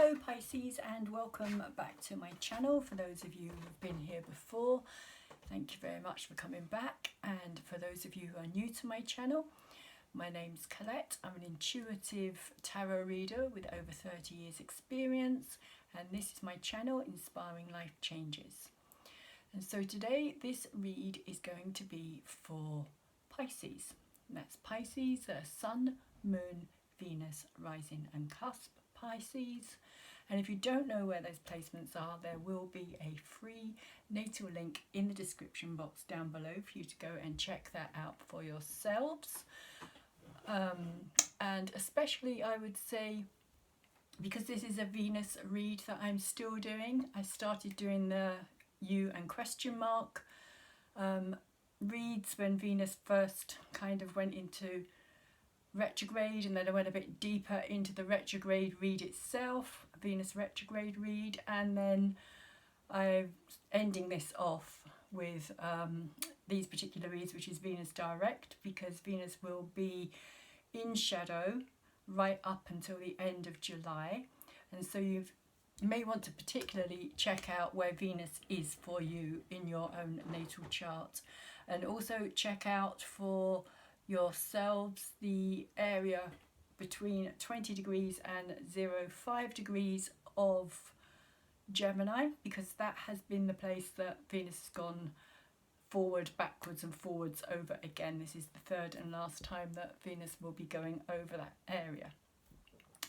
Hello Pisces, and welcome back to my channel. For those of you who've been here before, thank you very much for coming back, and for those of you who are new to my channel, my name's Colette. I'm an intuitive tarot reader with over 30 years experience, and this is my channel, Inspiring Life Changes. And so today this read is going to be for Pisces. And that's Pisces, Sun, Moon, Venus, Rising and Cusp Pisces. And if you don't know where those placements are, there will be a free natal link in the description box down below for you to go and check that out for yourselves. And especially I would say, because this is a Venus read that I'm still doing, I started doing the U and question mark reads when Venus first kind of went into retrograde, and then I went a bit deeper into the retrograde read itself, Venus retrograde read, and then I'm ending this off with these particular reads, which is Venus direct, because Venus will be in shadow right up until the end of July, and so you may want to particularly check out where Venus is for you in your own natal chart, and also check out for yourselves the area between 20 degrees and 0.5 degrees of Gemini, because that has been the place that Venus has gone forward, backwards and forwards over again. This is the third and last time that Venus will be going over that area.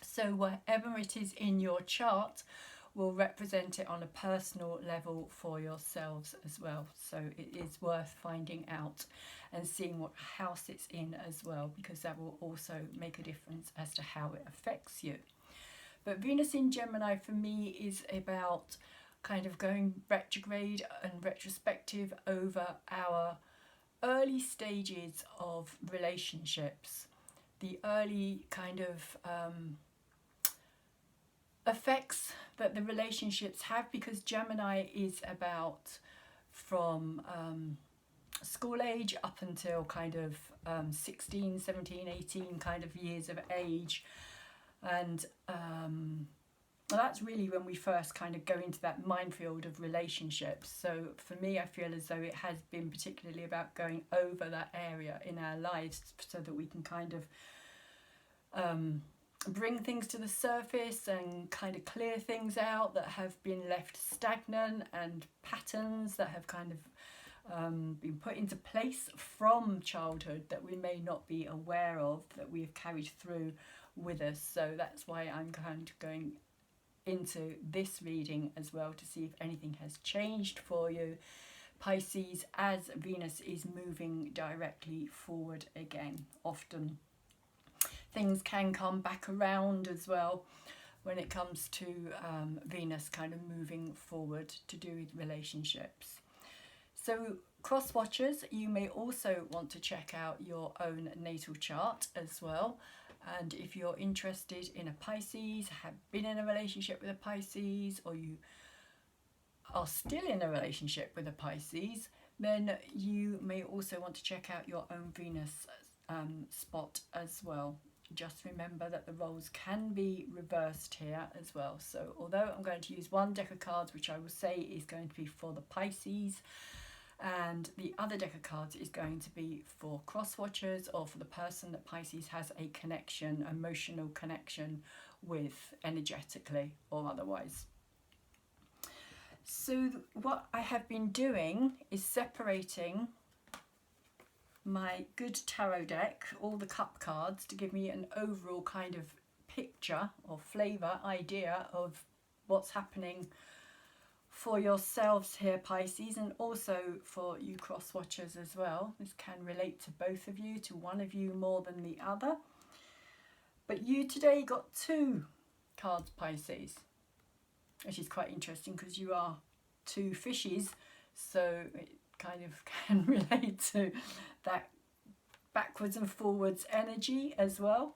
So wherever it is in your chart will represent it on a personal level for yourselves as well. So it is worth finding out and seeing what house it's in as well, because that will also make a difference as to how it affects you. But Venus in Gemini for me is about kind of going retrograde and retrospective over our early stages of relationships, the early kind of effects that the relationships have, because Gemini is about from school age up until kind of 16, 17, 18 kind of years of age, and well, that's really when we first kind of go into that minefield of relationships. So for me, I feel as though it has been particularly about going over that area in our lives so that we can kind of bring things to the surface and kind of clear things out that have been left stagnant, and patterns that have kind of been put into place from childhood that we may not be aware of, that we have carried through with us. So that's why I'm kind of going into this reading as well, to see if anything has changed for you, Pisces, as Venus is moving directly forward again. Often things can come back around as well when it comes to Venus kind of moving forward to do with relationships. So cross watchers, you may also want to check out your own natal chart as well. And if you're interested in a Pisces, have been in a relationship with a Pisces, or you are still in a relationship with a Pisces, then you may also want to check out your own Venus spot as well. Just remember that the roles can be reversed here as well. So although I'm going to use one deck of cards, which I will say is going to be for the Pisces, and the other deck of cards is going to be for cross watchers, or for the person that Pisces has a connection, emotional connection with, energetically or otherwise. So what I have been doing is separating my good tarot deck, all the cup cards, to give me an overall kind of picture or flavour, idea of what's happening for yourselves here, Pisces, and also for you cross watchers as well. This can relate to both of you, to one of you more than the other. But you today got two cards, Pisces, which is quite interesting because you are two fishes, so it kind of can relate to that backwards and forwards energy as well.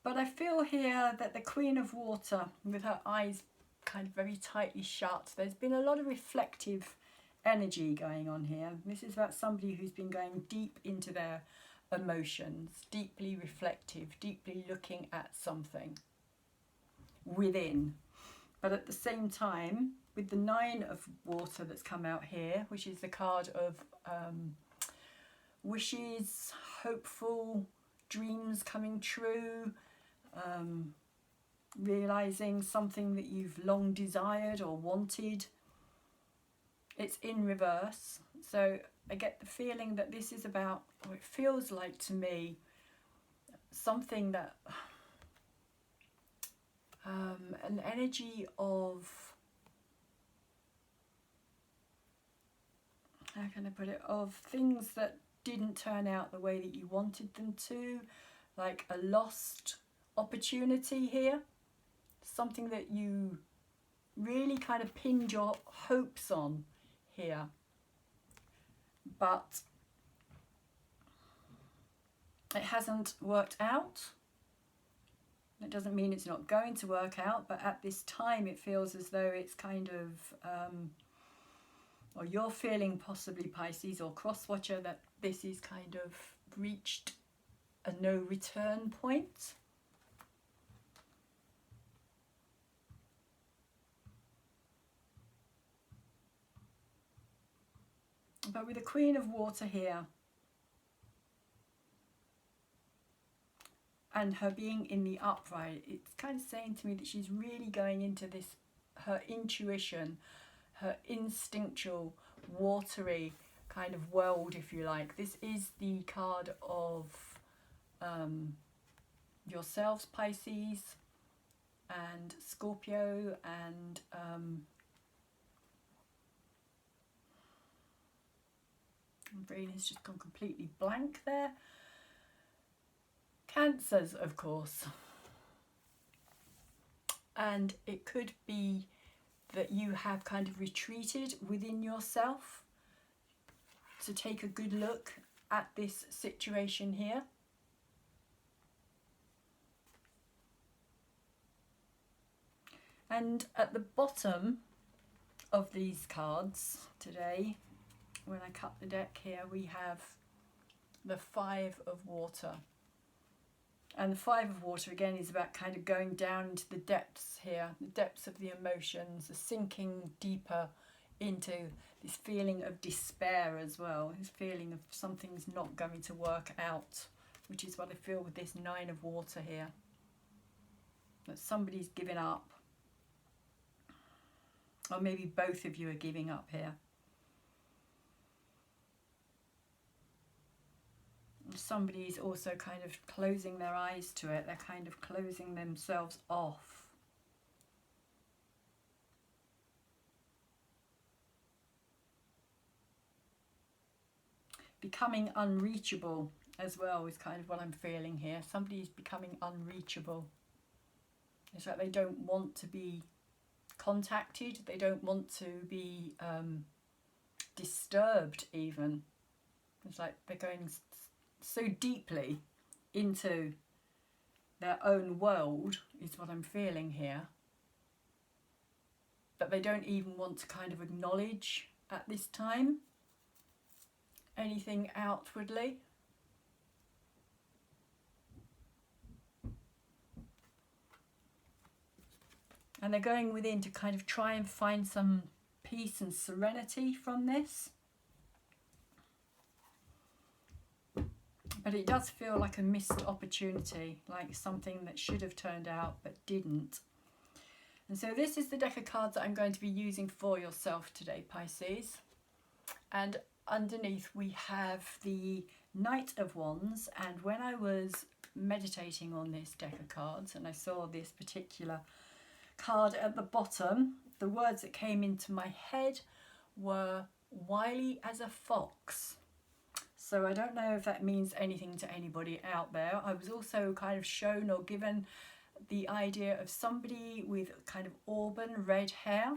But I feel here that the Queen of Water, with her eyes kind of very tightly shut, there's been a lot of reflective energy going on here. This is about somebody who's been going deep into their emotions, deeply reflective, deeply looking at something. within. But at the same time, with the Nine of Water that's come out here, which is the card of wishes, hopeful, dreams coming true, realising something that you've long desired or wanted. It's in reverse. So I get the feeling that this is about, or it feels like to me, something that, an energy of, how can I put it, of things that didn't turn out the way that you wanted them to, like a lost opportunity here, something that you really kind of pinned your hopes on here, but it hasn't worked out. It doesn't mean it's not going to work out, but at this time it feels as though it's kind of, or you're feeling, possibly Pisces or cross-watcher, that this is kind of reached a no return point. But with the Queen of Water here, and her being in the upright, it's kind of saying to me that she's really going into this, her intuition, her instinctual, watery kind of world, if you like. This is the card of yourselves, Pisces, and Scorpio, and my brain has just gone completely blank there. Cancers, of course. And it could be that you have kind of retreated within yourself to take a good look at this situation here. And at the bottom of these cards today, when I cut the deck here, we have the Five of Water. And the Five of Water again is about kind of going down into the depths here, the depths of the emotions, the sinking deeper into this feeling of despair as well, this feeling of something's not going to work out, which is what I feel with this Nine of Water here. That somebody's giving up. Or maybe both of you are giving up here. Somebody's also kind of closing their eyes to it. They're kind of closing themselves off. Becoming unreachable as well is kind of what I'm feeling here. Somebody's becoming unreachable. It's like they don't want to be contacted. They don't want to be disturbed even. It's like they're going so deeply into their own world, is what I'm feeling here, that they don't even want to kind of acknowledge at this time anything outwardly. And they're going within to kind of try and find some peace and serenity from this. But it does feel like a missed opportunity, like something that should have turned out but didn't. And so this is the deck of cards that I'm going to be using for yourself today, Pisces. And underneath we have the Knight of Wands. And when I was meditating on this deck of cards and I saw this particular card at the bottom, the words that came into my head were wily as a fox. So I don't know if that means anything to anybody out there. I was also kind of shown or given the idea of somebody with kind of auburn red hair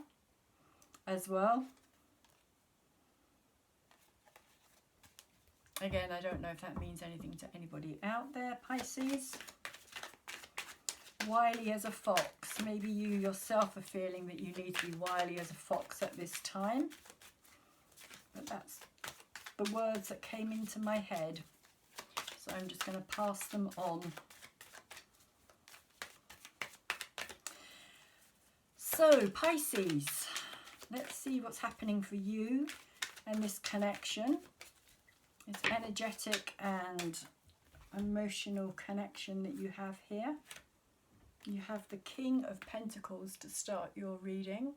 as well. Again, I don't know if that means anything to anybody out there, Pisces. Wily as a fox. Maybe you yourself are feeling that you need to be wily as a fox at this time. But that's the words that came into my head. So I'm just going to pass them on. So Pisces, let's see what's happening for you and this connection. This energetic and emotional connection that you have here. You have the King of Pentacles to start your reading.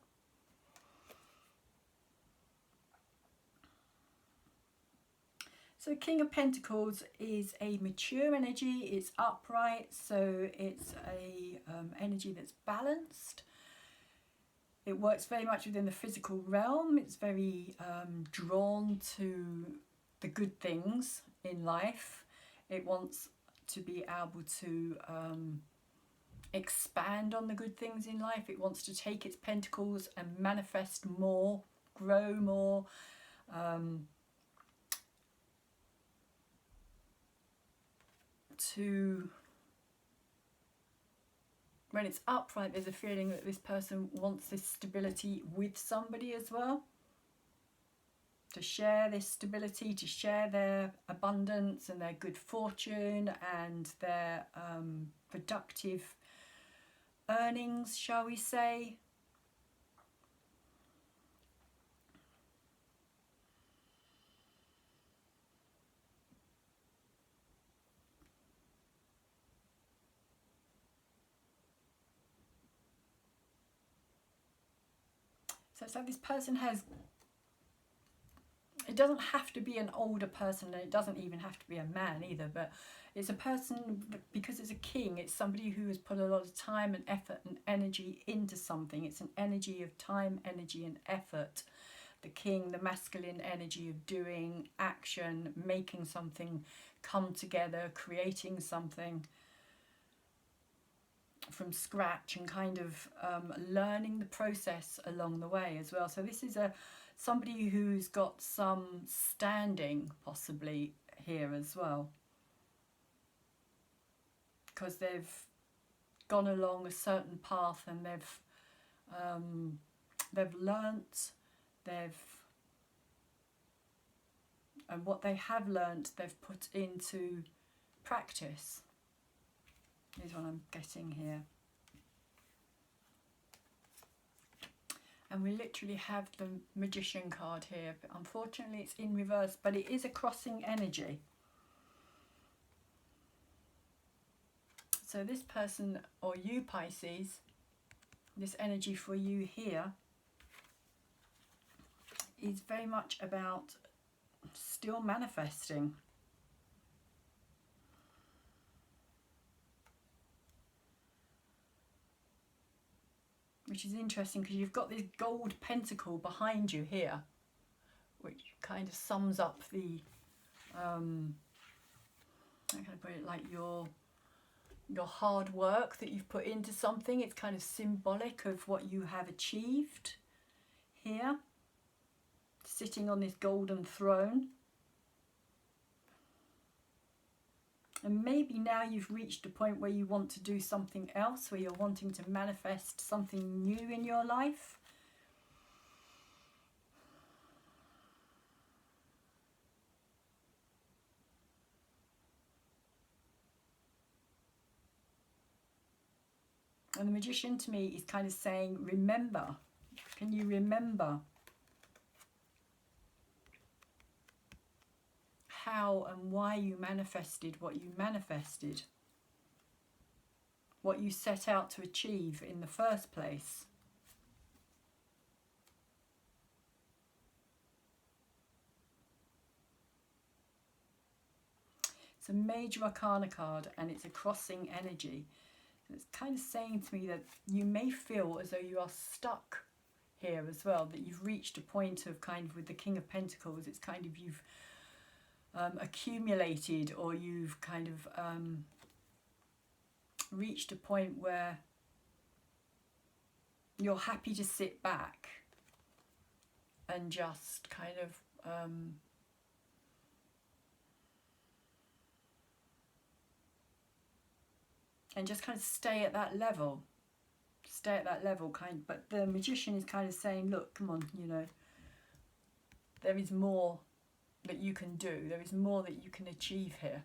So King of Pentacles is a mature energy, it's upright, so it's a energy that's balanced. It works very much within the physical realm. It's very drawn to the good things in life. It wants to be able to expand on the good things in life. It wants to take its pentacles and manifest more, grow more. When it's upright, there's a feeling that this person wants this stability with somebody as well. To share this stability, to share their abundance and their good fortune and their productive earnings, shall we say. So it's like this person has, it doesn't have to be an older person, and it doesn't even have to be a man either, but it's a person, because it's a king, it's somebody who has put a lot of time and effort and energy into something. It's an energy of time, energy and effort. The king, the masculine energy of doing, action, making something come together, creating something from scratch and kind of learning the process along the way as well. So this is somebody who's got some standing possibly here as well, because they've gone along a certain path and they've learnt, and what they have learnt they've put into practice is what I'm getting here. And we literally have the Magician card here, but unfortunately it's in reverse, but it is a crossing energy. So this person, or you Pisces, this energy for you here is very much about still manifesting. Which is interesting because you've got this gold pentacle behind you here, which kind of sums up the, how can I put it, like your hard work that you've put into something. It's kind of symbolic of what you have achieved here, sitting on this golden throne. And maybe now you've reached a point where you want to do something else, where you're wanting to manifest something new in your life. And the Magician to me is kind of saying, remember. Can you remember how and why you manifested what you manifested? What you set out to achieve in the first place? It's a major arcana card and it's a crossing energy. It's kind of saying to me that you may feel as though you are stuck here as well, that you've reached a point of kind of, with the King of Pentacles, it's kind of you've accumulated, or you've kind of reached a point where you're happy to sit back and just kind of and just kind of stay at that level, but the Magician is kind of saying, look, come on, you know, there is more that you can do, there is more that you can achieve here,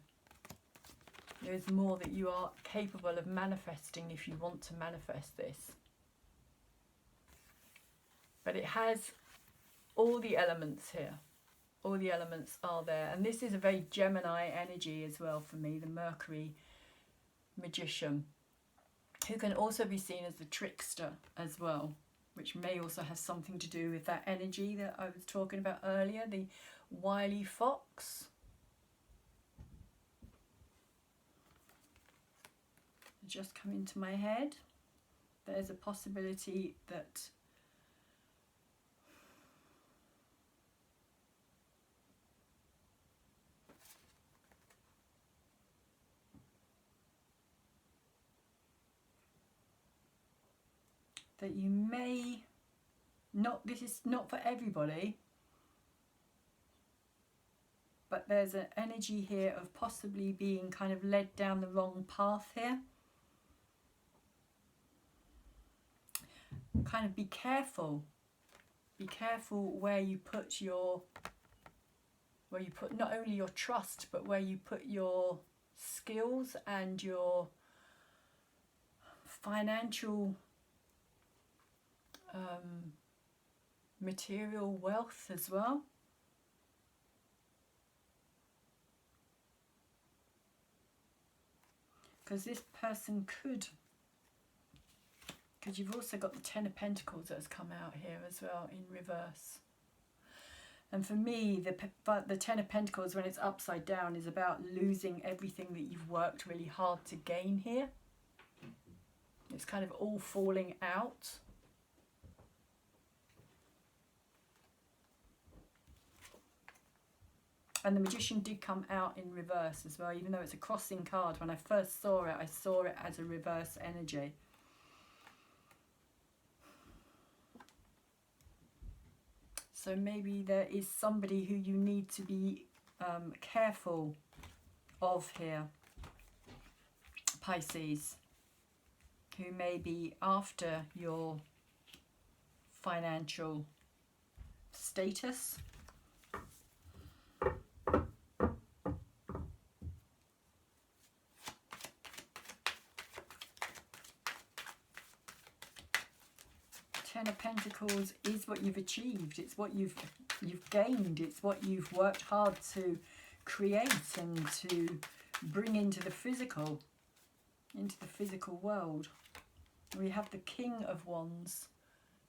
there is more that you are capable of manifesting if you want to manifest this. But it has all the elements here. All the elements are there. And this is a very Gemini energy as well for me, the Mercury magician, who can also be seen as the trickster as well, which may also have something to do with that energy that I was talking about earlier, the wily fox. It just come into my head. There's a possibility that you may not, this is not for everybody, but there's an energy here of possibly being kind of led down the wrong path here. Kind of be careful where you put your, not only your trust, but where you put your skills and your financial material wealth as well. Because this person could, because you've also got the Ten of Pentacles that has come out here as well in reverse. And for me, the Ten of Pentacles, when it's upside down, is about losing everything that you've worked really hard to gain here. It's kind of all falling out. And the Magician did come out in reverse as well, even though it's a crossing card. When I first saw it, I saw it as a reverse energy. So maybe there is somebody who you need to be careful of here, Pisces, who may be after your financial status. Ten of Pentacles is what you've achieved. It's what you've gained. It's what you've worked hard to create and to bring into the physical world. We have the King of Wands,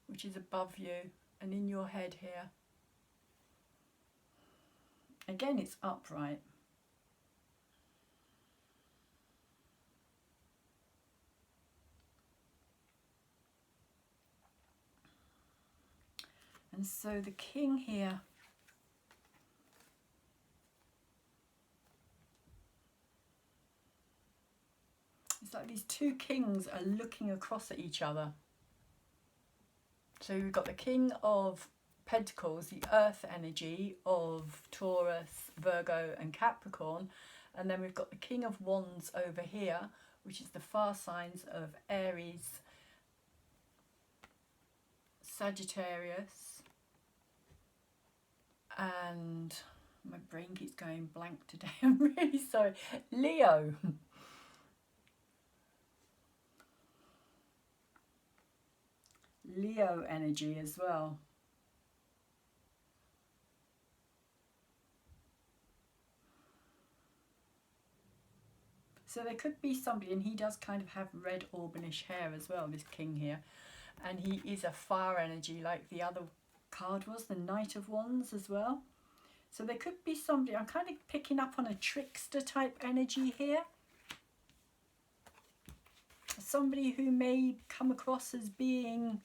which is above you and in your head here. Again, it's upright. And so the King here it's like these two kings are looking across at each other. So we've got the King of Pentacles, the earth energy of Taurus, Virgo and Capricorn, and then we've got the King of Wands over here, which is the fire signs of Aries, Sagittarius, and my brain keeps going blank today, I'm really sorry, Leo. Leo energy as well. So there could be somebody, and he does kind of have red aubanish hair as well, this king here, and he is a fire energy like the other card was, the Knight of Wands as well. So there could be somebody, I'm kind of picking up on a trickster type energy here. Somebody who may come across as being,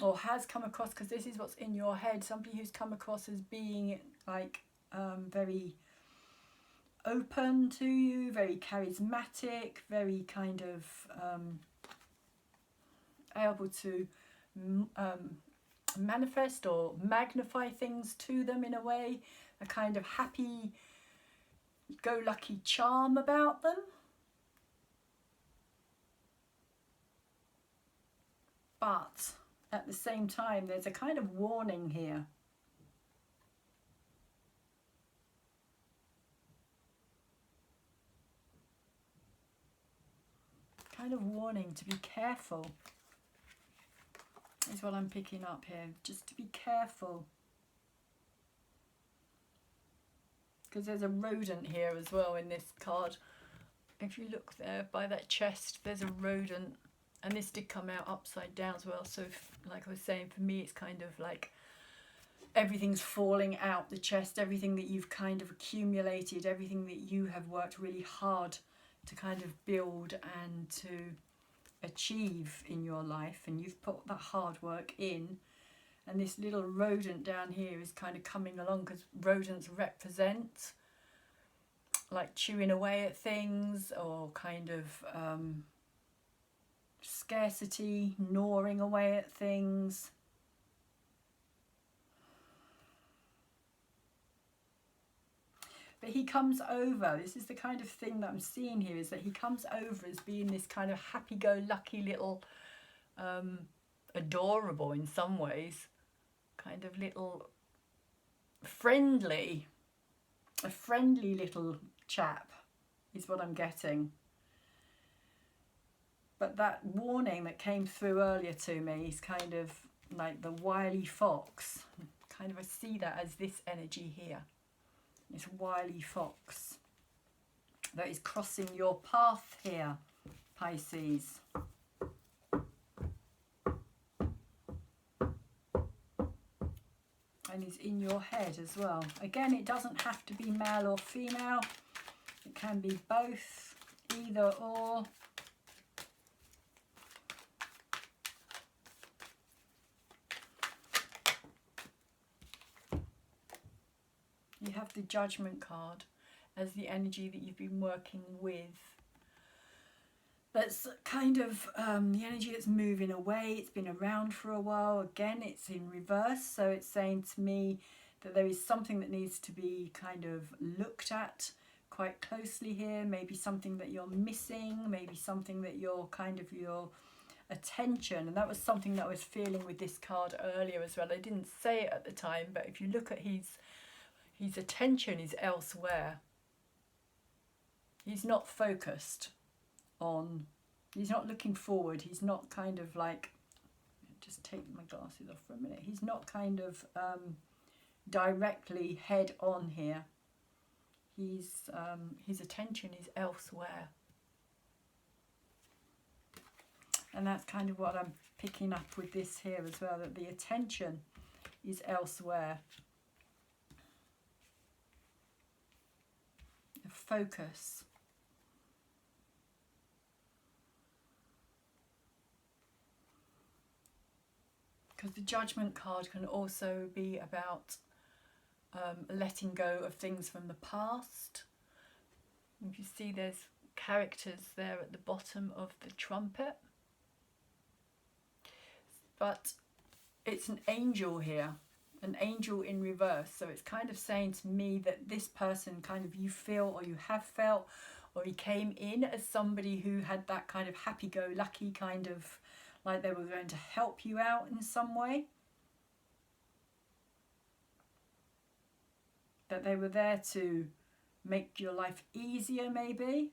or has come across, because this is what's in your head, somebody who's come across as being like very open to you, very charismatic, very kind of able to manifest or magnify things to them in a way, a kind of happy-go-lucky charm about them. But at the same time, there's a kind of warning here. Kind of warning to be careful. is what I'm picking up here. Just to be careful. Because there's a rodent here as well in this card. If you look there by that chest, there's a rodent. And this did come out upside down as well. So if, like I was saying, for me it's kind of like everything's falling out the chest, everything that you've kind of accumulated, everything that you have worked really hard to kind of build and to achieve in your life, and you've put that hard work in, and this little rodent down here is kind of coming along, because rodents represent like chewing away at things, or kind of scarcity, gnawing away at things. But he comes over, this is the kind of thing that I'm seeing here, is that he comes over as being this kind of happy-go-lucky little, adorable in some ways, kind of little friendly, a friendly little chap is what I'm getting. But that warning that came through earlier to me is kind of like the wily fox. Kind of I see that as this energy here. This wily fox that is crossing your path here, Pisces. And is in your head as well. Again, it doesn't have to be male or female. It can be both, either or. You have the Judgment card as the energy that you've been working with. That's kind of the energy that's moving away. It's been around for a while. Again, it's in reverse. So it's saying to me that there is something that needs to be kind of looked at quite closely here. Maybe something that you're missing. Maybe something that you're kind of your attention. And that was something that I was feeling with this card earlier as well. I didn't say it at the time, but if you look at his attention is elsewhere. He's not focused on, he's not looking forward. He's not kind of like, just take my glasses off for a minute. He's not kind of directly head on here. He's his attention is elsewhere. And that's kind of what I'm picking up with this here as well, that the attention is elsewhere. Focus. Because the Judgment card can also be about letting go of things from the past. If you see, there's characters there at the bottom of the trumpet. But it's an angel here. An angel in reverse. So it's kind of saying to me that this person kind of you feel, or you have felt, or he came in as somebody who had that kind of happy-go-lucky kind of, like they were going to help you out in some way. That they were there to make your life easier, maybe.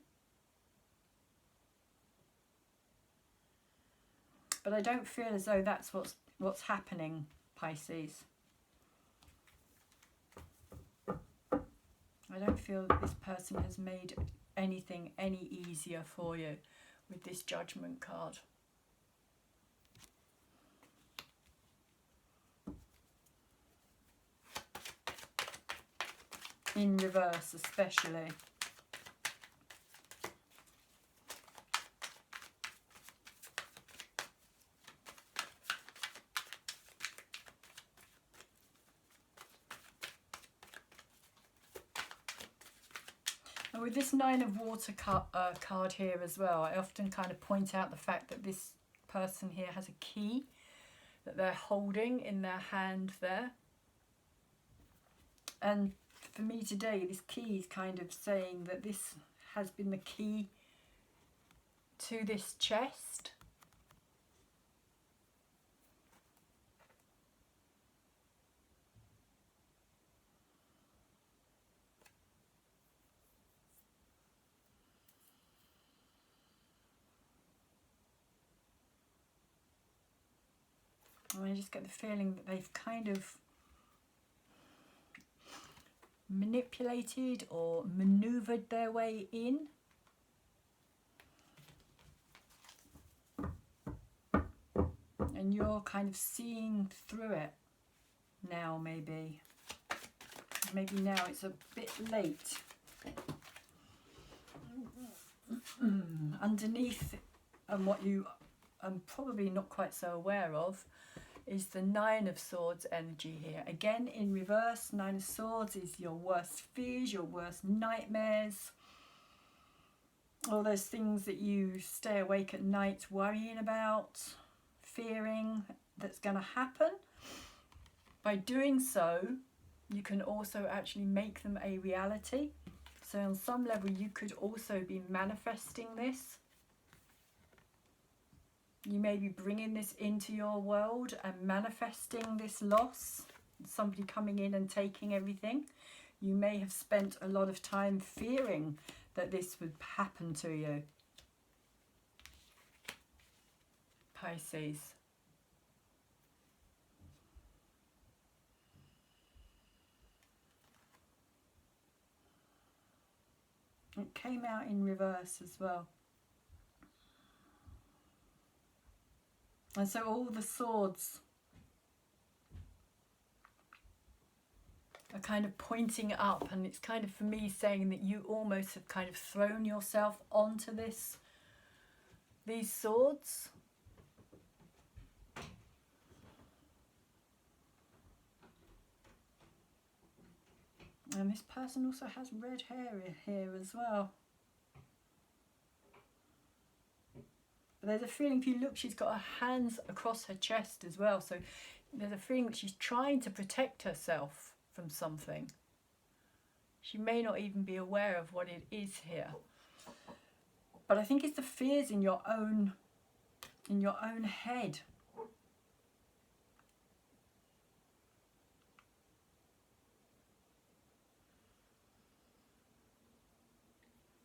But I don't feel as though that's what's happening, Pisces. I don't feel that this person has made anything any easier for you with this Judgment card. In reverse especially. And with this Nine of Water card here as well, I often kind of point out the fact that this person here has a key that they're holding in their hand there. And for me today, this key is kind of saying that this has been the key to this chest. And I just get the feeling that they've kind of manipulated or maneuvered their way in. And you're kind of seeing through it now, maybe. Maybe now it's a bit late. Underneath, and what you are probably not quite so aware of, is the Nine of Swords energy here. Again, in reverse, Nine of Swords is your worst fears, your worst nightmares. All those things that you stay awake at night worrying about, fearing that's going to happen. By doing so, you can also actually make them a reality. So on some level, you could also be manifesting this. You may be bringing this into your world and manifesting this loss. Somebody coming in and taking everything. You may have spent a lot of time fearing that this would happen to you. Pisces. It came out in reverse as well. And so all the swords are kind of pointing up, and it's kind of for me saying that you almost have kind of thrown yourself onto these swords. And this person also has red hair here as well. But there's a feeling, if you look, she's got her hands across her chest as well. So there's a feeling that she's trying to protect herself from something. She may not even be aware of what it is here. But I think it's the fears in your own head.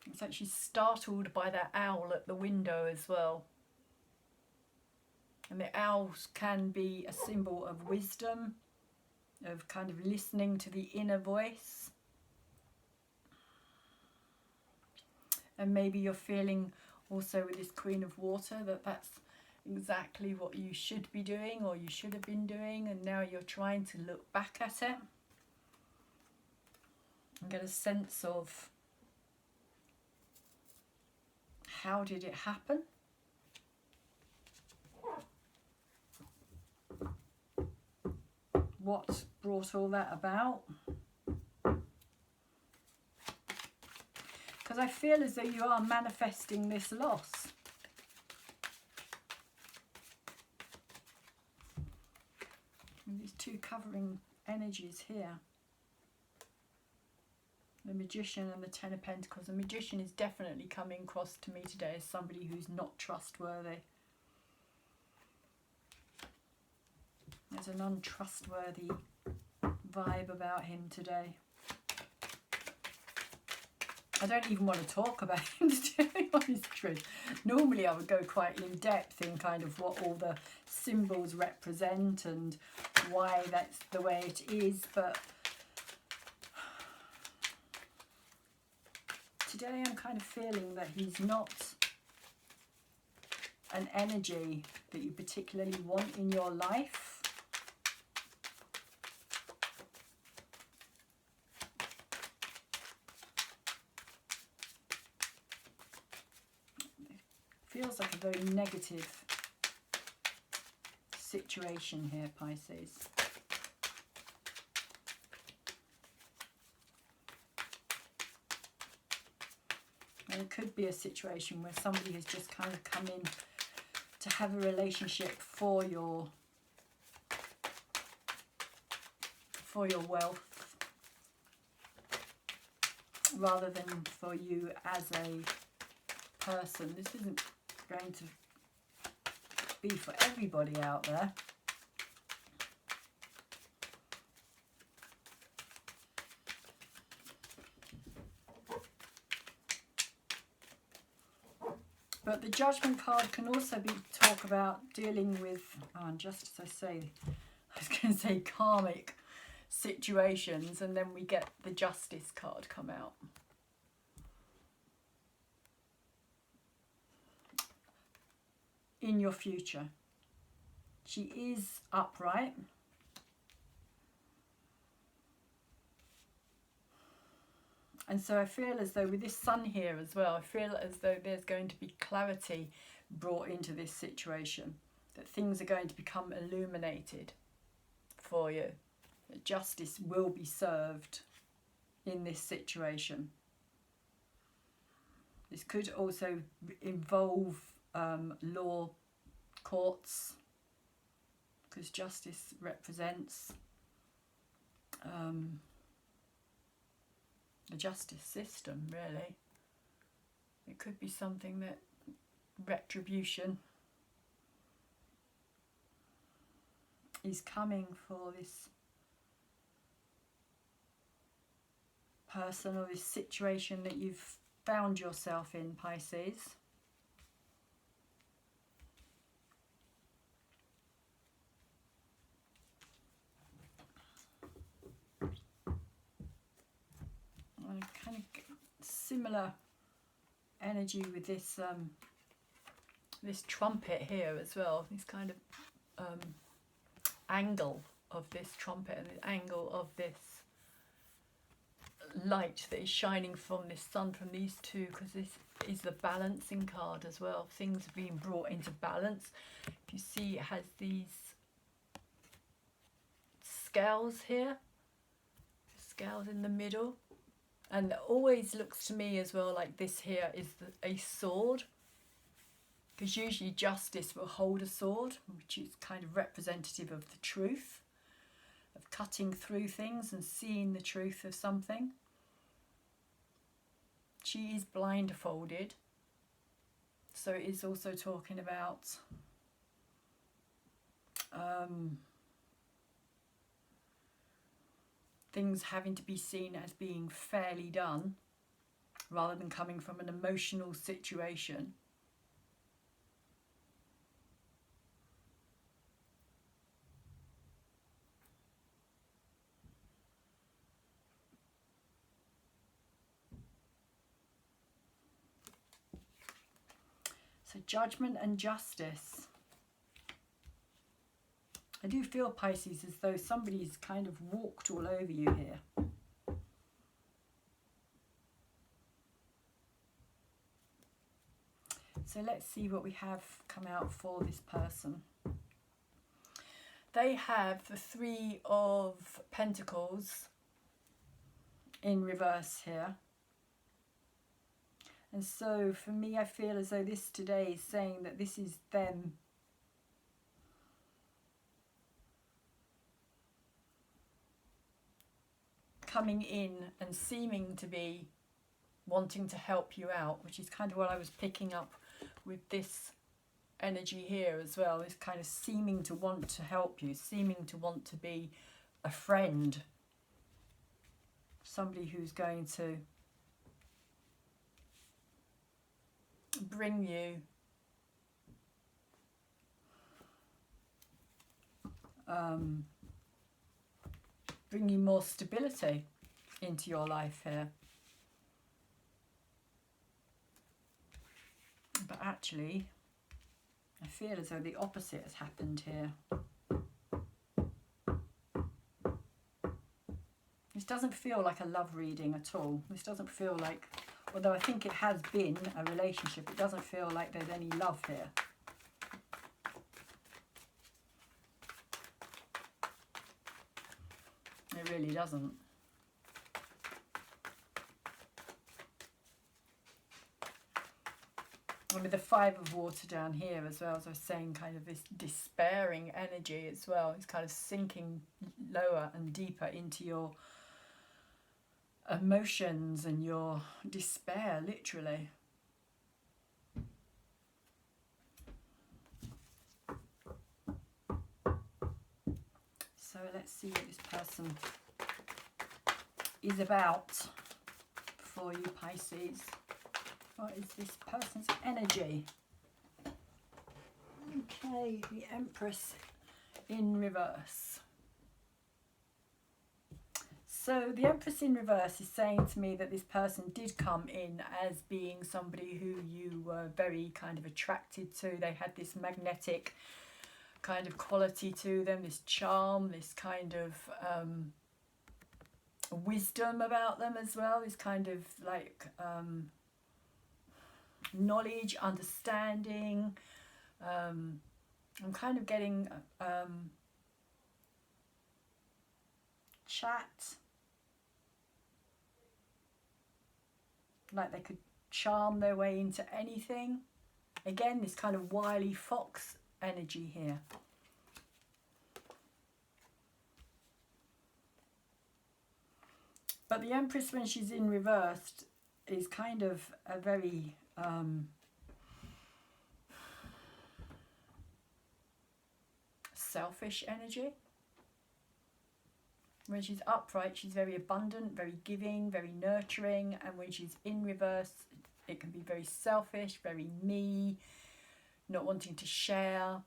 It's like she's startled by that owl at the window as well. And the owls can be a symbol of wisdom, of kind of listening to the inner voice. And maybe you're feeling also with this Queen of Water that that's exactly what you should be doing or you should have been doing, and now you're trying to look back at it and get a sense of how did it happen? What brought all that about? Because I feel as though you are manifesting this loss. And these two covering energies here. The Magician and the Ten of Pentacles. The Magician is definitely coming across to me today as somebody who's not trustworthy. There's an untrustworthy vibe about him today. I don't even want to talk about him, to tell you honest truth. Normally I would go quite in depth in kind of what all the symbols represent and why that's the way it is, but today I'm kind of feeling that he's not an energy that you particularly want in your life. It feels like a very negative situation here, Pisces. And it could be a situation where somebody has just kind of come in to have a relationship for your wealth rather than for you as a person. This isn't going to be for everybody out there. But the Judgment card can also be talk about dealing with, and just as I was going to say karmic situations, and then we get the Justice card come out. In your future. She is upright. And so I feel as though with this sun here as well, I feel as though there's going to be clarity brought into this situation. That things are going to become illuminated for you. That justice will be served in this situation. This could also involve law courts, because justice represents the justice system, really. It could be something that retribution is coming for this person or this situation that you've found yourself in, Pisces. And kind of similar energy with this this trumpet here as well. This kind of angle of this trumpet and the angle of this light that is shining from this sun, from these two, because this is the balancing card as well. Things are being brought into balance. If you see, it has these scales here, scales in the middle, and it always looks to me as well like this here is a sword, because usually justice will hold a sword, which is kind of representative of the truth, of cutting through things and seeing the truth of something. She is blindfolded, so it is also talking about things having to be seen as being fairly done rather than coming from an emotional situation. So judgment and justice. I do feel, Pisces, as though somebody's kind of walked all over you here. So let's see what we have come out for this person. They have the Three of Pentacles in reverse here. And so for me, I feel as though this today is saying that this is them coming in and seeming to be wanting to help you out, which is kind of what I was picking up with this energy here as well. Is kind of seeming to want to help you, seeming to want to be a friend, somebody who's going to bring you more stability into your life here. But actually, I feel as though the opposite has happened here. This doesn't feel like a love reading at all. This doesn't feel like, although I think it has been a relationship, it doesn't feel like there's any love here. It really doesn't. And with the Five of Water down here as well, as I was saying, kind of this despairing energy as well. It's kind of sinking lower and deeper into your emotions and your despair, literally. So let's see what this person is about for you, Pisces. What is this person's energy? Okay, the Empress in reverse. So the Empress in reverse is saying to me that this person did come in as being somebody who you were very kind of attracted to. They had this magnetic kind of quality to them, this charm, this kind of wisdom about them as well, this kind of like knowledge, understanding. I'm kind of getting chat, like they could charm their way into anything. Again, this kind of wily fox energy here. But the Empress, when she's in reversed, is kind of a very selfish energy. When she's upright, she's very abundant, very giving, very nurturing, and when she's in reverse, it can be very selfish, very me, not wanting to share.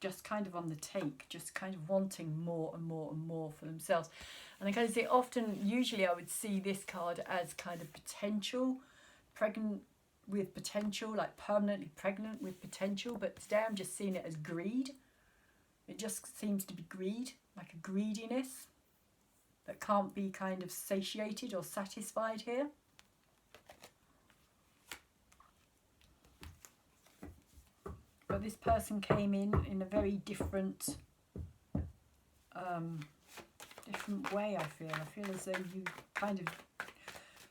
Just kind of on the take, just kind of wanting more and more and more for themselves. And I kind of say often, usually I would see this card as kind of potential, pregnant with potential, like permanently pregnant with potential, but today I'm just seeing it as greed. It just seems to be greed, like a greediness that can't be kind of satiated or satisfied here. But this person came in a very different different way, I feel. I feel as though you kind of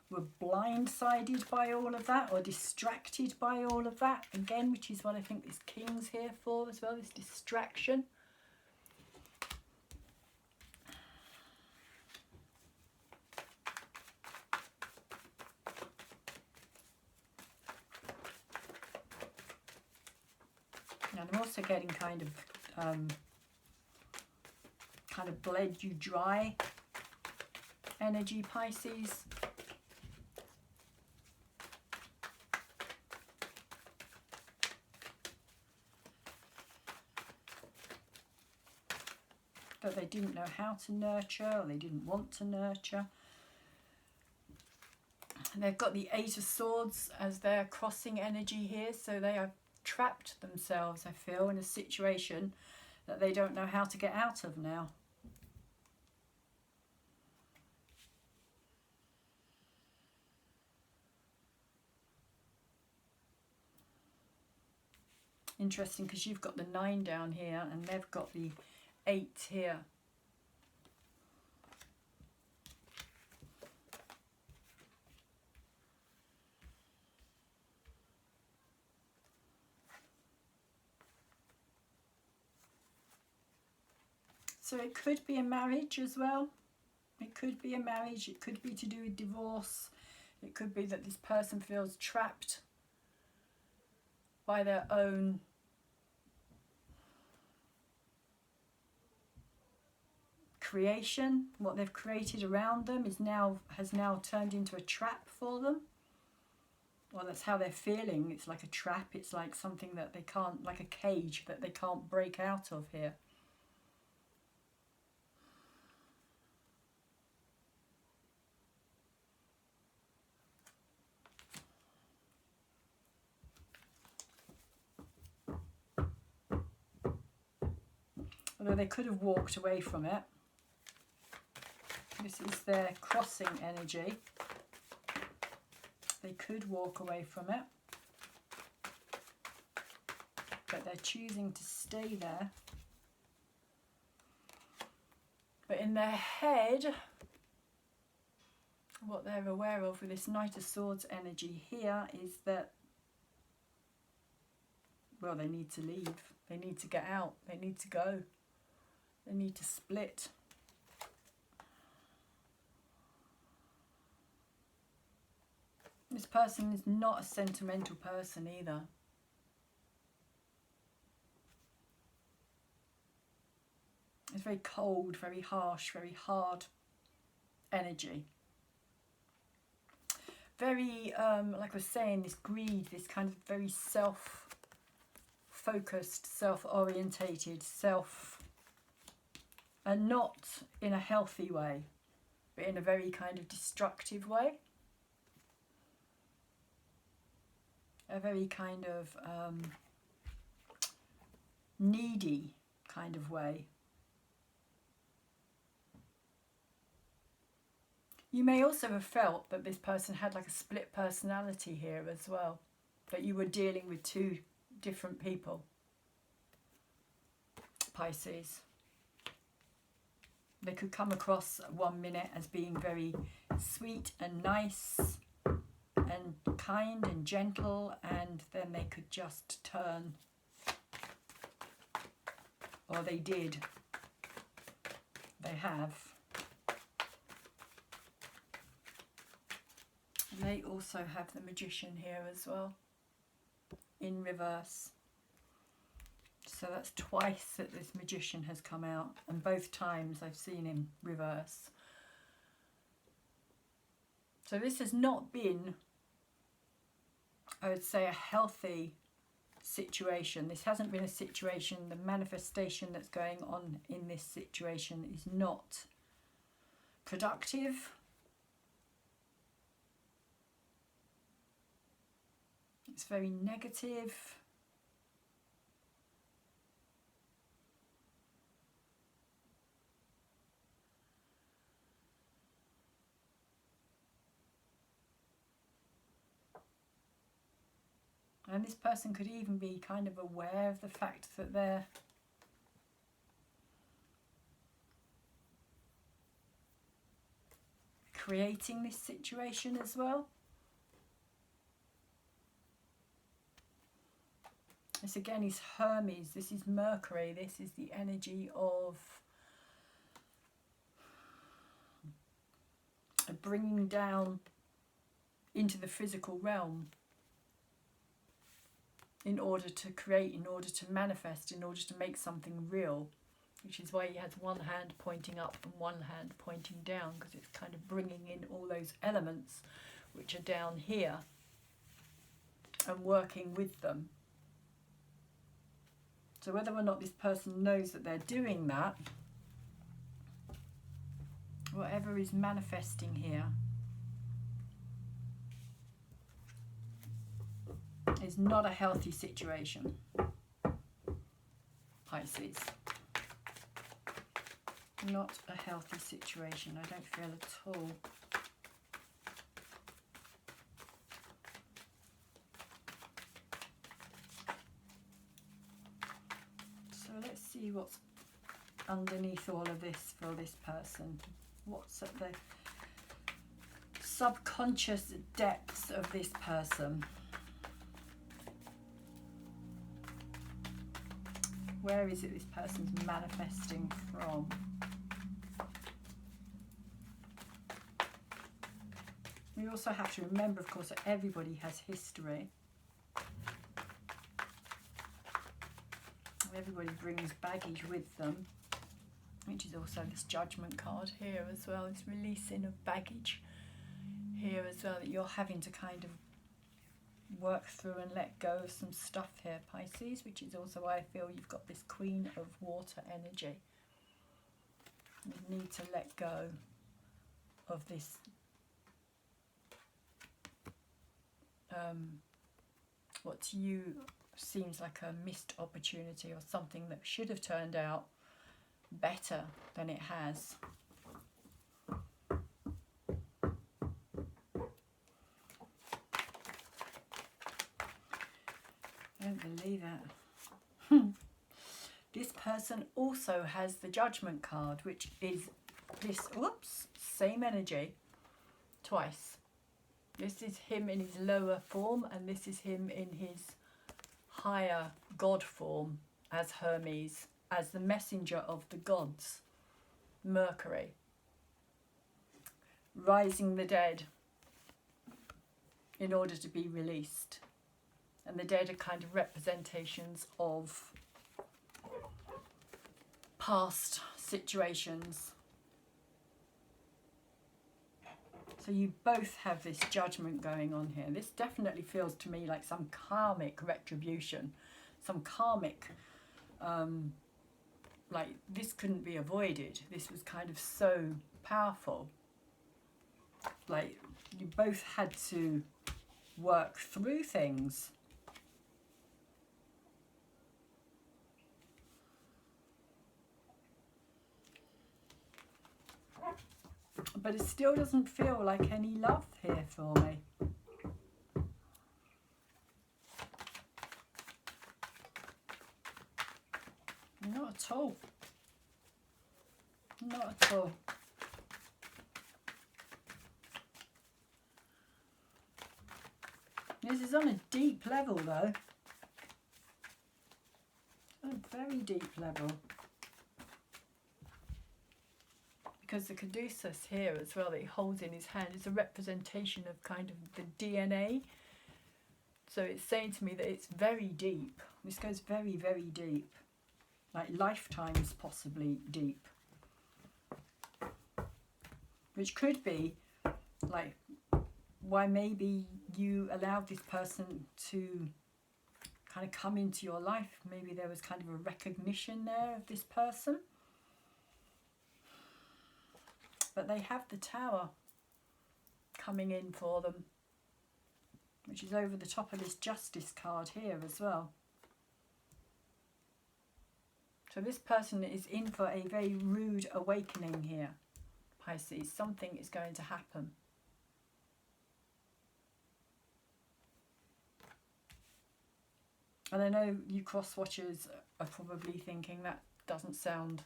were blindsided by all of that, or distracted by all of that, again, which is what I think this King's here for as well, this distraction. And I'm also getting kind of bled you dry energy, Pisces. That they didn't know how to nurture, or they didn't want to nurture. And they've got the Eight of Swords as their crossing energy here, so they have trapped themselves, I feel, in a situation that they don't know how to get out of now. Interesting, because you've got the 9 down here and they've got the 8 here. So it could be a marriage as well. It could be a marriage. It could be to do with divorce. It could be that this person feels trapped by their own creation. What they've created around them has now turned into a trap for them. Well, that's how they're feeling. It's like a trap. It's like something that they can't, like a cage that they can't break out of here. Although they could have walked away from it. This is their crossing energy. They could walk away from it, but they're choosing to stay there. But in their head, what they're aware of with this Knight of Swords energy here is that, well, they need to leave. They need to get out. They need to go. They need to split. This person is not a sentimental person either. It's very cold, very harsh, very hard energy. Very, like I was saying, this greed, this kind of very self-focused, self-orientated, and not in a healthy way, but in a very kind of destructive way. A very kind of needy kind of way. You may also have felt that this person had like a split personality here as well, that you were dealing with two different people, Pisces. They could come across 1 minute as being very sweet and nice and kind and gentle, and then they could just turn, or they did, they have. And they also have the Magician here as well, in reverse. So that's twice that this Magician has come out, and both times I've seen him reverse. So this has not been, I would say, a healthy situation. This hasn't been a situation, the manifestation that's going on in this situation is not productive. It's very negative. And this person could even be kind of aware of the fact that they're creating this situation as well. This again is Hermes, this is Mercury, this is the energy of bringing down into the physical realm in order to create, in order to manifest, in order to make something real, which is why he has one hand pointing up and one hand pointing down, because it's kind of bringing in all those elements which are down here and working with them. So whether or not this person knows that they're doing that, whatever is manifesting here is not a healthy situation, Pisces. Not a healthy situation, I don't feel at all. So let's see what's underneath all of this for this person. What's at the subconscious depths of this person? Where is it this person's manifesting from? We also have to remember, of course, that everybody has history. Everybody brings baggage with them, which is also this Judgment card here as well. This releasing of baggage here as well, that you're having to kind of work through and let go of some stuff here, Pisces, which is also why I feel you've got this Queen of Water energy. You need to let go of this what to you seems like a missed opportunity, or something that should have turned out better than it has. I don't believe that. This person also has the Judgment card, which is this, whoops, same energy twice. This is him in his lower form, and this is him in his higher god form as Hermes, as the messenger of the gods, Mercury, rising the dead in order to be released. And the dead are kind of representations of past situations. So you both have this judgment going on here. This definitely feels to me like some karmic retribution, some karmic, like this couldn't be avoided. This was kind of so powerful. Like you both had to work through things. But it still doesn't feel like any love here for me. Not at all. Not at all. This is on a deep level though. A very deep level. Because the caduceus here as well that he holds in his hand is a representation of kind of the DNA. So it's saying to me that it's very deep. This goes very, very deep. Like lifetimes possibly deep. Which could be like why maybe you allowed this person to kind of come into your life. Maybe there was kind of a recognition there of this person. But they have the Tower coming in for them, which is over the top of this Justice card here as well. So this person is in for a very rude awakening here, Pisces. Something is going to happen. And I know you cross-watchers are probably thinking that doesn't sound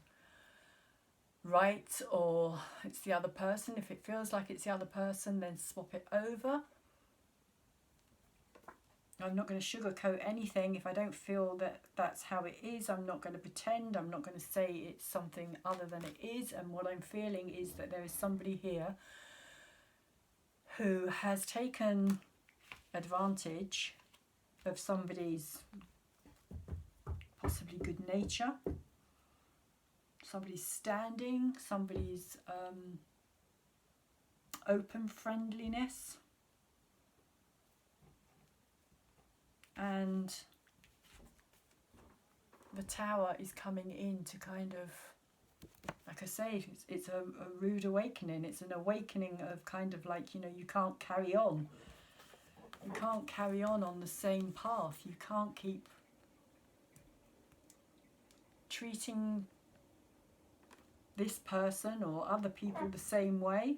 right, or it's the other person. If it feels like it's the other person, then swap it over. I'm not going to sugarcoat anything. If I don't feel that that's how it is, I'm not going to pretend. I'm not going to say it's something other than it is. And what I'm feeling is that there is somebody here who has taken advantage of somebody's possibly good nature, somebody's standing, somebody's open friendliness, and the Tower is coming in to kind of, like I say, it's a rude awakening. It's an awakening of kind of like, you know, you can't carry on. You can't carry on the same path. You can't keep treating this person or other people the same way.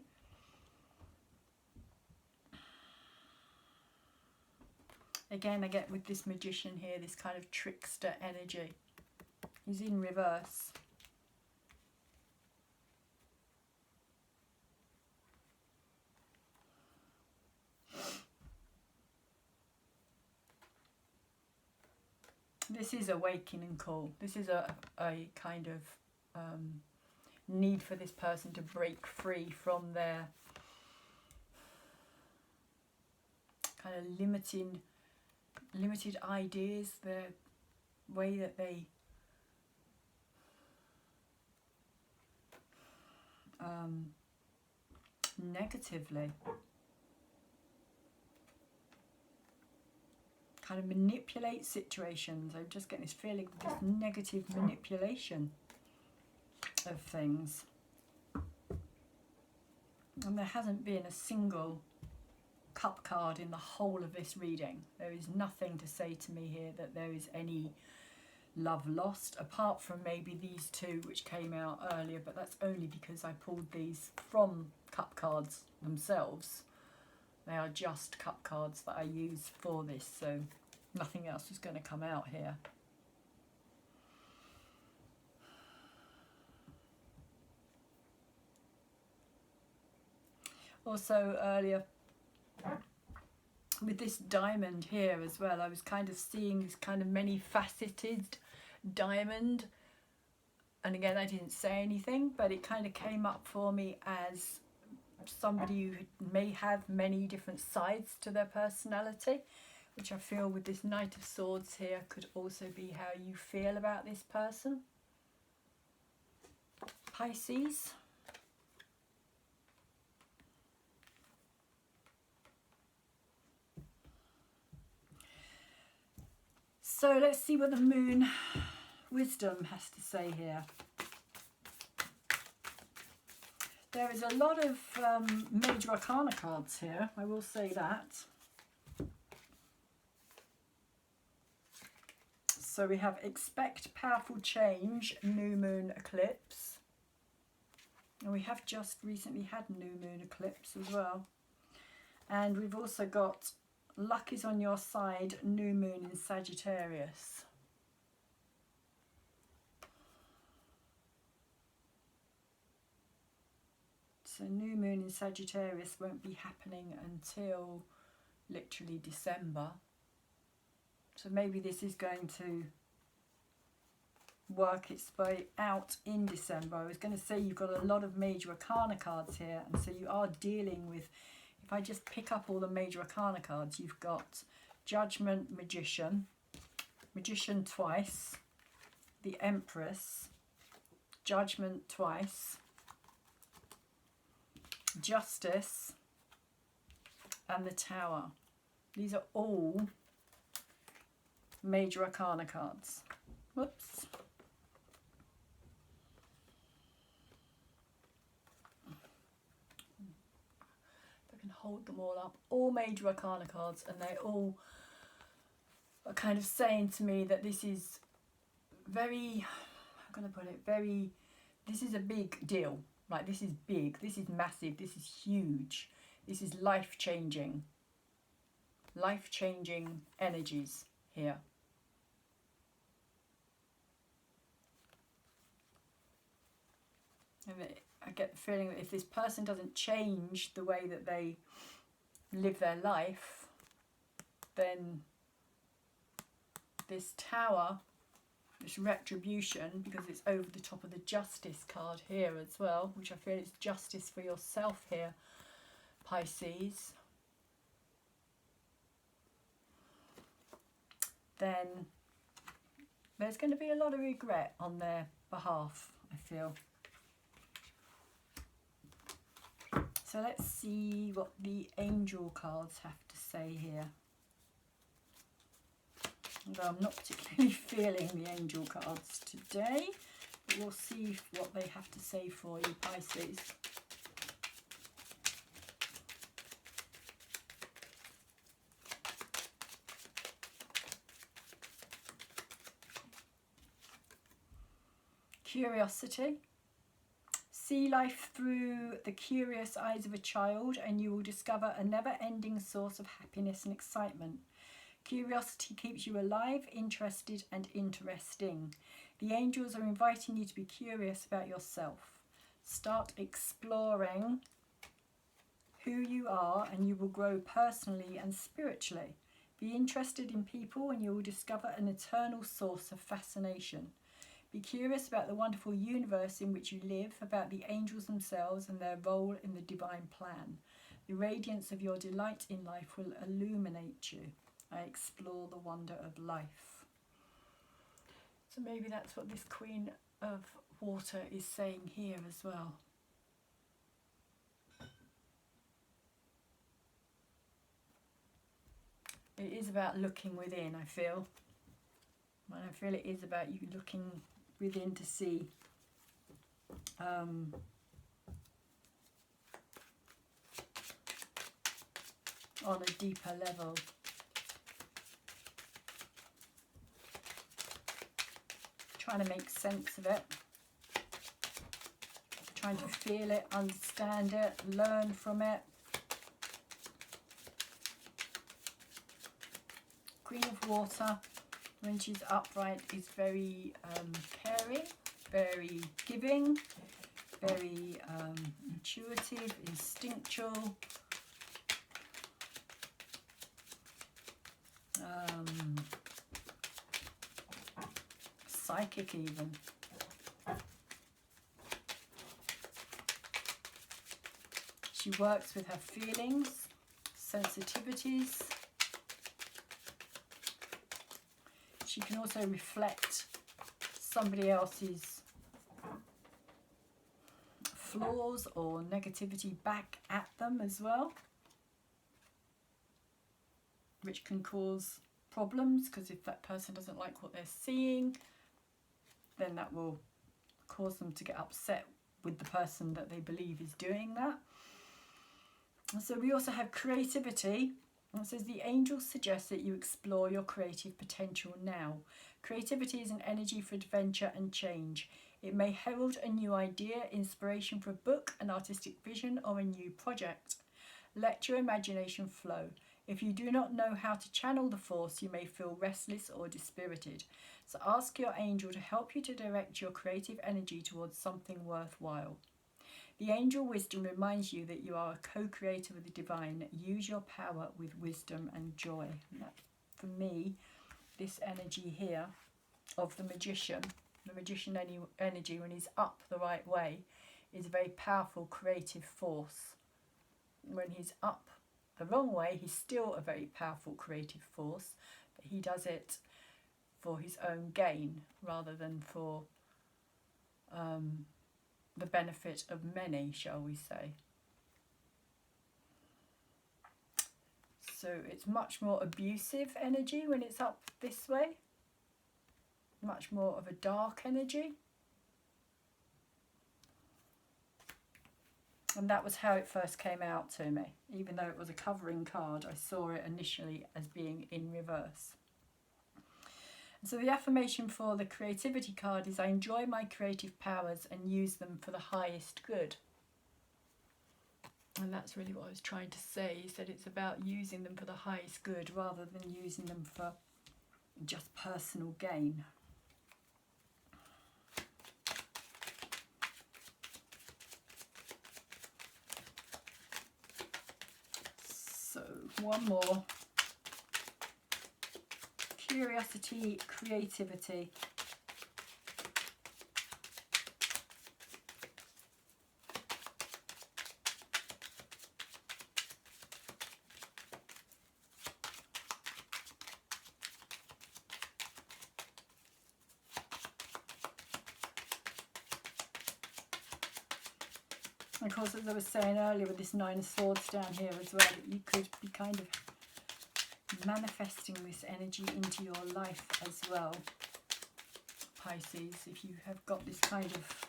Again, I get with this Magician here, this kind of trickster energy. He's in reverse. This is a wakening call. This is a kind of need for this person to break free from their kind of limited ideas, the way that they negatively kind of manipulate situations. I'm just getting this feeling of this negative manipulation of things. And there hasn't been a single cup card in the whole of this reading. There is nothing to say to me here that there is any love lost, apart from maybe these two which came out earlier, but that's only because I pulled these from cup cards themselves. They are just cup cards that I use for this, so nothing else is going to come out here. Also earlier with this diamond here as well, I was kind of seeing this kind of many faceted diamond, and again I didn't say anything, but it kind of came up for me as somebody who may have many different sides to their personality, which I feel with this Knight of Swords here could also be how you feel about this person. Pisces. So let's see what the moon wisdom has to say here. There is a lot of major arcana cards here, I will say that. So we have expect powerful change, new moon eclipse. And we have just recently had new moon eclipse as well. And we've also got luck is on your side, new moon in Sagittarius. So new moon in Sagittarius won't be happening until literally December. So maybe this is going to work its way out in December. I was going to say you've got a lot of major arcana cards here, and so you are dealing with, if I just pick up all the major arcana cards, you've got Judgment, Magician, Magician twice, the Empress, Judgment twice, Justice, and the Tower. These are all major arcana cards. Whoops. If I can hold them all up. All major arcana cards, and they all are kind of saying to me that this is very, how can I put it, very, this is a big deal. Like, this is big, this is massive, this is huge, this is life-changing energies here. And I get the feeling that if this person doesn't change the way that they live their life, then this Tower, this retribution, because it's over the top of the Justice card here as well, which I feel is justice for yourself here, Pisces, then there's going to be a lot of regret on their behalf, I feel. So let's see what the angel cards have to say here. Although I'm not particularly feeling the angel cards today, but we'll see what they have to say for you, Pisces. Curiosity. See life through the curious eyes of a child, and you will discover a never-ending source of happiness and excitement. Curiosity keeps you alive, interested, and interesting. The angels are inviting you to be curious about yourself. Start exploring who you are, and you will grow personally and spiritually. Be interested in people, and you will discover an eternal source of fascination. Be curious about the wonderful universe in which you live, about the angels themselves and their role in the divine plan. The radiance of your delight in life will illuminate you. I explore the wonder of life. So maybe that's what this Queen of Water is saying here as well. It is about looking within, I feel. And I feel it is about you looking within to see on a deeper level. Trying to make sense of it, trying to feel it, understand it, learn from it. Queen of Water, when she's upright, is very caring, very giving, very intuitive, instinctual. Psychic even. She works with her feelings, sensitivities. She can also reflect somebody else's flaws or negativity back at them as well, which can cause problems, because if that person doesn't like what they're seeing, then that will cause them to get upset with the person that they believe is doing that. And so we also have creativity. And it says the angels suggest that you explore your creative potential now. Creativity is an energy for adventure and change. It may herald a new idea, inspiration for a book, an artistic vision, or a new project. Let your imagination flow. If you do not know how to channel the force, you may feel restless or dispirited. So ask your angel to help you to direct your creative energy towards something worthwhile. The angel wisdom reminds you that you are a co-creator with the divine. Use your power with wisdom and joy. And that, for me, this energy here of the magician energy, when he's up the right way, is a very powerful creative force. When he's up the wrong way, he's still a very powerful creative force, but he does it for his own gain rather than for the benefit of many, shall we say. So it's much more abusive energy when it's up this way, much more of a dark energy. And that was how it first came out to me. Even though it was a covering card, I saw it initially as being in reverse. And so the affirmation for the creativity card is, I enjoy my creative powers and use them for the highest good. And that's really what I was trying to say, is that it's about using them for the highest good rather than using them for just personal gain. So one more. Curiosity, creativity. Of course, as I was saying earlier with this Nine of Swords down here as well, that you could be kind of manifesting this energy into your life as well, Pisces. If you have got this kind of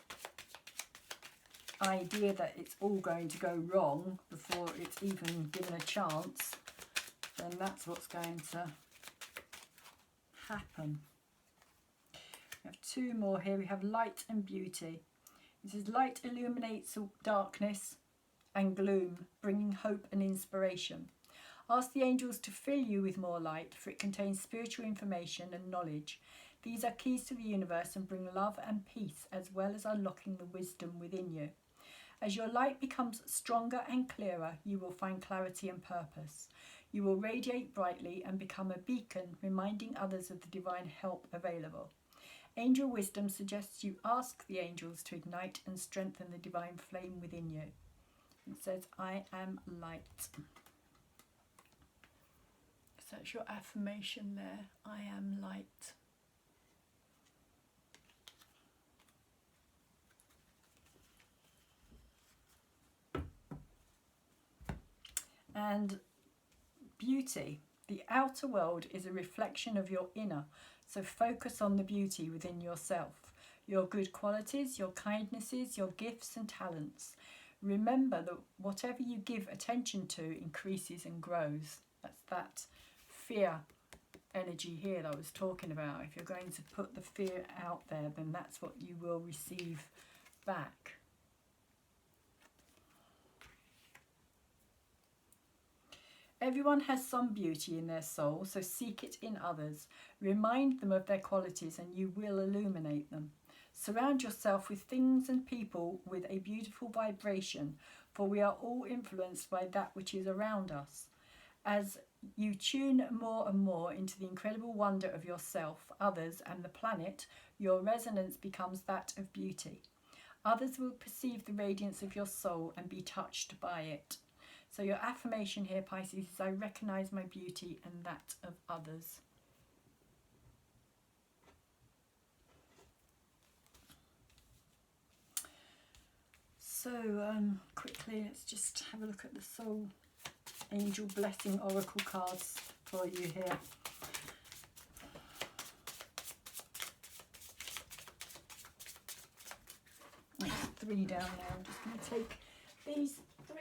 idea that it's all going to go wrong before it's even given a chance, then that's what's going to happen. We have two more here. We have light and beauty. It says light illuminates darkness and gloom, bringing hope and inspiration. Ask the angels to fill you with more light, for it contains spiritual information and knowledge. These are keys to the universe and bring love and peace, as well as unlocking the wisdom within you. As your light becomes stronger and clearer, you will find clarity and purpose. You will radiate brightly and become a beacon, reminding others of the divine help available. Angel wisdom suggests you ask the angels to ignite and strengthen the divine flame within you. It says, I am light. So that's your affirmation there. I am light. And beauty. The outer world is a reflection of your inner. So focus on the beauty within yourself, your good qualities, your kindnesses, your gifts and talents. Remember that whatever you give attention to increases and grows. That's that fear energy here that I was talking about. If you're going to put the fear out there, then that's what you will receive back. Everyone has some beauty in their soul, so seek it in others. Remind them of their qualities and you will illuminate them. Surround yourself with things and people with a beautiful vibration, for we are all influenced by that which is around us. As you tune more and more into the incredible wonder of yourself, others, and the planet, your resonance becomes that of beauty. Others will perceive the radiance of your soul and be touched by it. So your affirmation here, Pisces, is I recognise my beauty and that of others. So quickly, let's just have a look at the Soul Angel Blessing Oracle cards for you here. There's 3 down there. I'm just going to take these 3.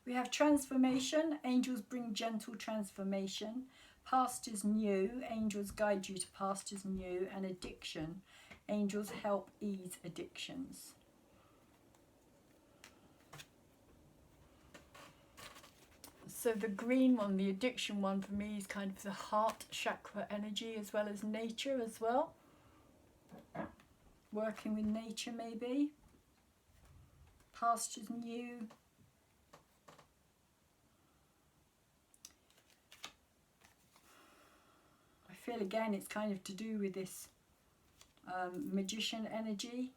We have transformation. Angels bring gentle transformation. Past is new. Angels guide you to past is new. And addiction. Angels help ease addictions. So the green one, the addiction one, for me is kind of the heart chakra energy as well as nature as well. Working with nature maybe. Past is new. I feel again it's kind of to do with this magician energy.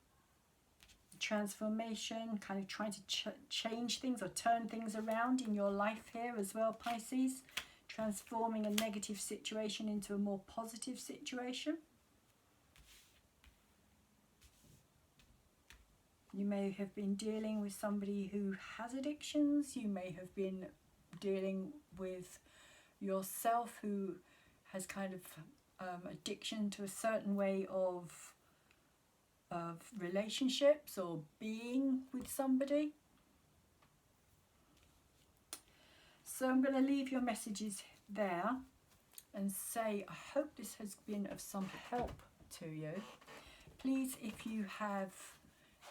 Transformation, kind of trying to change things or turn things around in your life here as well, Pisces. Transforming a negative situation into a more positive situation. You may have been dealing with somebody who has addictions. You may have been dealing with yourself who has kind of addiction to a certain way of relationships or being with somebody. So I'm going to leave your messages there and say I hope this has been of some help to you. Please, if you have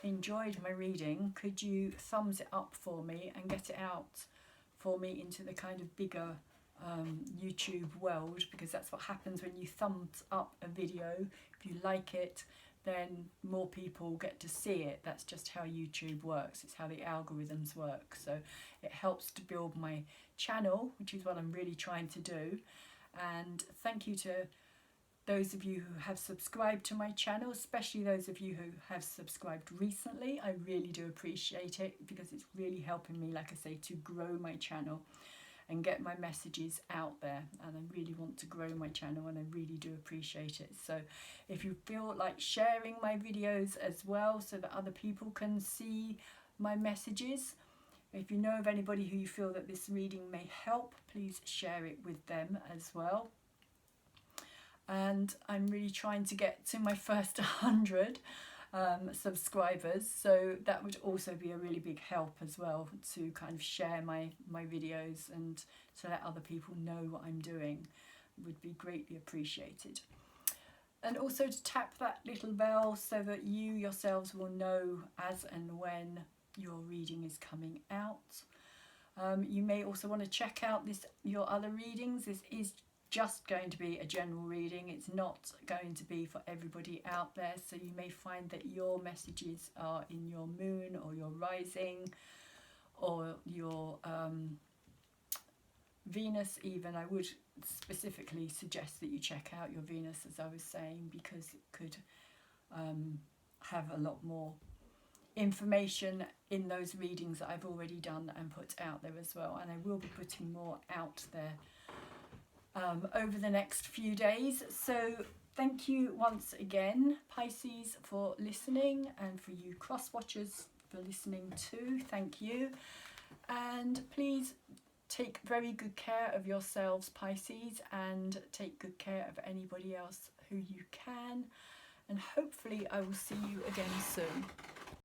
enjoyed my reading, could you thumbs it up for me and get it out for me into the kind of bigger YouTube world, because that's what happens when you thumbs up a video. If you like it, then more people get to see it. That's just how YouTube works. It's how the algorithms work. So it helps to build my channel, which is what I'm really trying to do. And thank you to those of you who have subscribed to my channel, especially those of you who have subscribed recently. I really do appreciate it, because it's really helping me, like I say, to grow my channel and get my messages out there. And I really want to grow my channel, and I really do appreciate it. So if you feel like sharing my videos as well so that other people can see my messages, if you know of anybody who you feel that this reading may help, please share it with them as well. And I'm really trying to get to my first 100 subscribers, so that would also be a really big help as well, to kind of share my videos and to let other people know what I'm doing. Would be greatly appreciated. And also to tap that little bell so that you yourselves will know as and when your reading is coming out. You may also want to check out your other readings. This is just going to be a general reading. It's not going to be for everybody out there, so you may find that your messages are in your moon or your rising or your Venus even. I would specifically suggest that you check out your Venus, as I was saying, because it could have a lot more information in those readings that I've already done and put out there as well. And I will be putting more out there over the next few days. So thank you once again, Pisces, for listening, and for you cross watchers for listening too. Thank you. And please take very good care of yourselves, Pisces, and take good care of anybody else who you can. And hopefully I will see you again soon.